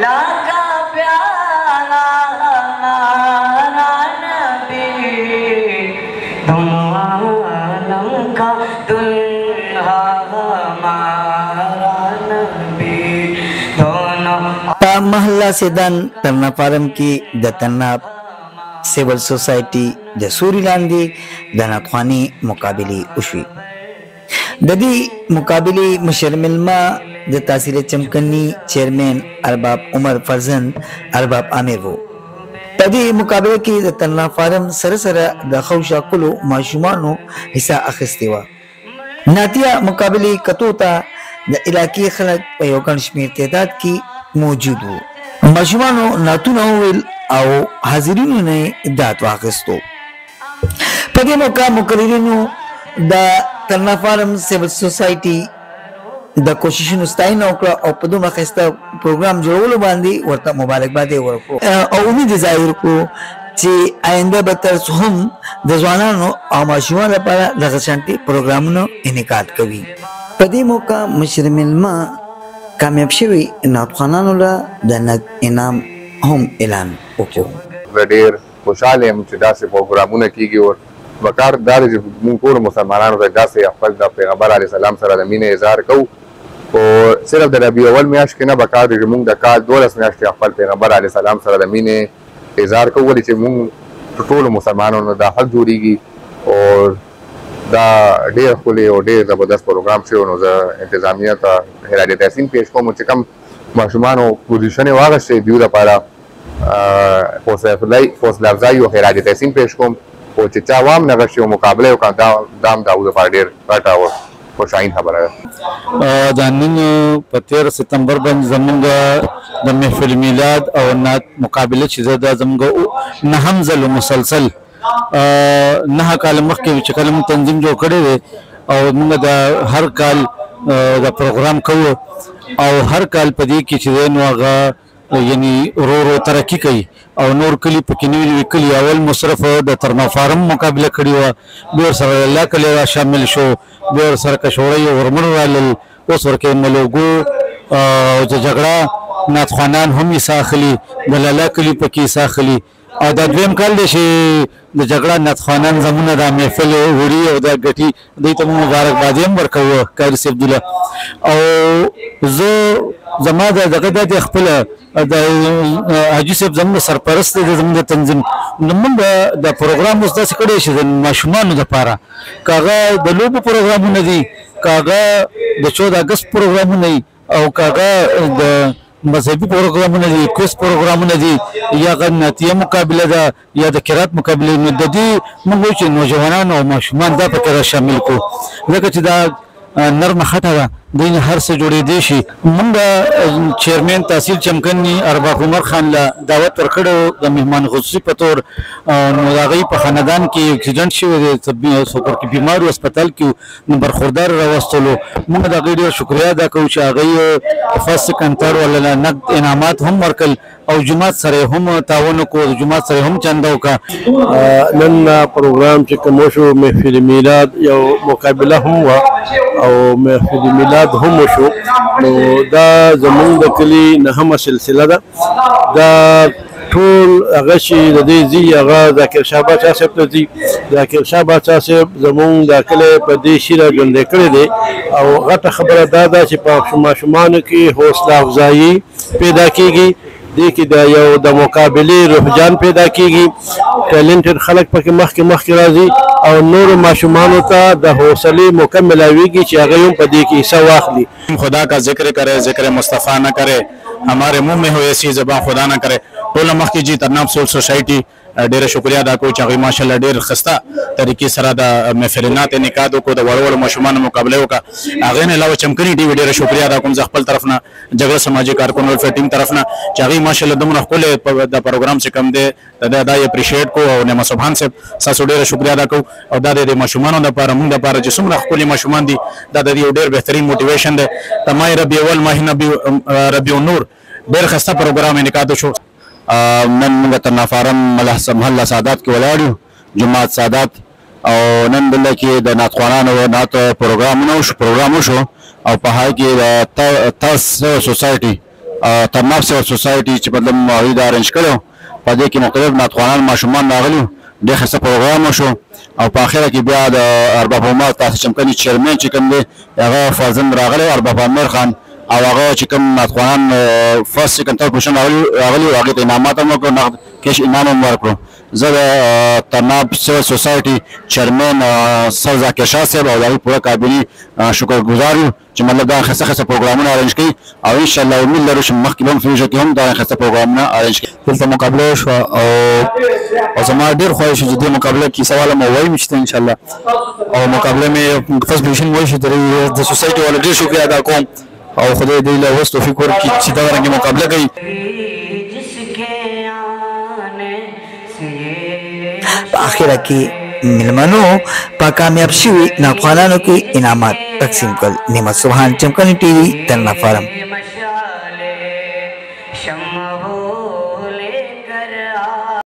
लाका प्यारा हमारा नबी दोनों आलम का दुल्हा हमारा नबी दोनों महल्ला सेदान तरना फारम की दतना सिविल सोसाइटी द सूरीलांदी दनाख्वानी मुकाबली उशवी ददी मुकाबली मुशरमिलमा द तासीर चमकनी चेयरमैन अरबाब उमर फरजन अरबाब आमिर वो पदी मुकाबले की द तरना फारम सरसर द खौशा कुलो माशुमानो हिस्सा अखिस्तेवा नातिया मुकाबली कतोता द इलाकी खलक पयोगन शमीर तादाद की मौजूद हो माशुमानो नातुना हुल आओ हाजिरीनों ने दात वाकिस्तो पदे मौका मुकर्रिरीनों द तरना फारम सिविल सोसाइटी द कोशिशों स्टाइन औकड़ा और पदों में खस्ता प्रोग्राम जोड़ों बांधी वर्ता मुबारकबाद है वर्को और उम्मीद जाहिर को चे आइंदा बेहतर सुहम दजवानानो और माशुमान लपारा लगशांति प्रोग्रामनो इनिकाद कभी पदे मौका मुशरमिलमा कामयाब शवी नातखानानो ला दनक इनाम हम ऐलान ओको ढेर खुशहाल हैं मुझे से प्रोग्रामों ने की और बकार दार मुंकोर मुसलमानों का दासे अफल दा पैगंबर अलैहिस्सलाम सल्लल्लाहु अलैहि वसल्लम इज़हार को और सिर्फ द रबी अव्वल में आश के ना बकार मुंग द का 2 में आश के अफल पैगंबर अलैहिस्सलाम सल्लल्लाहु अलैहि वसल्लम इज़हार को वाली चे मुंग टोटल मुसलमानों ने दा हक जोड़ीगी और दा ढेर खुले और ढेर जबरदस्त प्रोग्राम से उन्होंने इंतजामिया का हिराज तहसीन पेश को मुझे कम माशुमानो पोजीशन वागस से दियो दा पारा हौसला अफजाई और हिराज तहसीन पेश को और चिच्चा वाम नगशी मुकाबले का दाम दाऊद फाडेर काटा और खुशाइन खबर है दानिन 13 सितंबर बन जमंगा द महफिल मिलाद और नात मुकाबले चिज़दा जमंगा नहम जल मुसलसल नहा काल मख के चकलम तंजीम जो करे और मंगा द हर काल द प्रोग्राम को और हर काल पदी की चीजें वागा यानी रो तरक्की कई और नूर कली पकिनी कली अवल मुशरफ द तरना फारम मुकाबले खड़ी हुआ बेर सर अल्लाह कले शामिल शो बेर सर कशोरी और मरवाल उस वर के मलोगो जो झगड़ा नाथखानान हम साखली दलाला कली पकी साखली और द द्वेम काल देशे द झगड़ा नाथखानान जमुना दा महफिल वरी और द गटी दई तम मुबारकबाद हम वर्कव कारी से अब्दुल्ला और जो जमा दगदा द खपल द हाजी साहब जम सरपरस्त द जम तंजीम नमन द प्रोग्राम उस दस कड़े श माशुमान द पारा कागा द लोब प्रोग्राम नदी कागा द 14 अगस्त प्रोग्राम नहीं और कागा द मजहबी प्रोग्राम नदी क्विज प्रोग्राम नदी या गन्नतिया मुकाबला दा या द किरात मुकाबले में ददी मंगोच नौजवान और माशुमान दा पर शामिल को लकच दा नरम खटा दिन हर से जुड़े देशी मंगा चेयरमैन तहसील चमकनी अरबाब उमर खान ला दावत पर खड़ो द मेहमान खुसूसी पतौर मुदागई पर खानदान की एक्सीडेंट शे सोपर की बीमारी अस्पताल की नंबर खुरदार रवस्तलो मंगा दा गई शुक्रिया अदा को गई फर्स्ट कंतर वाला नगद इनामात हम मरकल और जुमात सरे हम तावन को जुमात सरे हम चंदो का नन प्रोग्राम से कमोशो महफिल मिलाद या मुकाबला हुआ और महफिल मिलाद हम शो तो दा जमून दकली नहम सिलसिला दा टूल अगशी दे जी अगा जाकिर शाबा चा से जी जाकिर शाबा चा से जमून दकले पदेशीरा गंदे करे दे और गट खबर दादा से पाक शुमान की हौसला अफजाई पैदा कीगी देखी दा यो द मुकाबले रुझान पैदा कीगी टैलेंटेड खलक पके मख के राजी और नूर माशुमानों का द हौसले मुकम्मल आवेगी चागयों पदी की सवाखली खुदा का जिक्र करे जिक्र मुस्तफ़ा न करे हमारे मुंह में हो ऐसी ज़बान खुदा न करे टोला मख की जी तरनाम सोसाइटी ढेर शुक्रिया अदा को चाहे माशाल्लाह ढेर खस्ता तरीके सरा दा महफिलनात निकादो को द वड़ मशुमान मुकाबले का आगे ने अलावा चमकनी टीवी ढेर शुक्रिया अदा कुम जखपल तरफ ना जगह समाजी कारकुन वेलफेयर टीम तरफ ना चाहे माशाल्लाह दुमन खोले द प्रोग्राम से कम दे दा अप्रिशिएट को और नेमा सुभान से सासो ढेर शुक्रिया अदा को और दा दे मशुमानों दा पार मुंग दा पार जिसम रख खोले मशुमान दी दा दी ढेर बेहतरीन मोटिवेशन दे तमाय रबी अव्वल महीना रबी नूर ढेर खस्ता प्रोग्राम निकादो शो नन तरना फारम महल्ला सादात के वलाड़ियो जुमात सादात और नन बिल्ला की द नातखाना नात प्रोग्राम शो और पहाड़ की तस सोसाइटी ترناب سیول سوسایټي چې مطلب هغوی دا ارینج کړی و په دې کې مختلف ناتخوانان ماشومان راغلي ډېر ښایسته پروګرام وشو او په اخره کې بیا د ارباب عمر تاسیس چمکني چیرمن چې کوم دی هغه فرزند راغلی ارباب عمر خان او هغه چې کوم ناتخوانان فرست سیکنډ تھرډ پوزیشن راغلي و هغې ته انعامات هم ورکړو نقد کیش انعام هم ورکړو زه د ترناب سیول سوسایټي چیرمن سر ذاکر شاه صاحب او د هغوی پوره کابیني شکرګزار یو چې مطلب دا ښایسته ښایسته پروګرامونه ارینج کوي او انشاءالله امید لرو چې مخکې به هم فیوژن کې هم دا ښایسته پروګرامونه ارینج کوي دلته مقابله وشوه او زما ډېر خوښ شو چې دې مقابله کې سوال مو وایم چې انشاءالله او مقابله مې فرست پوزیشن وشو د سوسایټي والو ډېر شکریه ادا کوم او خدای دې له اوس توفیق ورکړي چې دا رنګه مقابله کوي په اخره کې ملمنو په کامیاب شوي ناخوانانو کې انعامات تقسیم کړل. نعمت سبحان چمکني ټي وي ترنا فارم.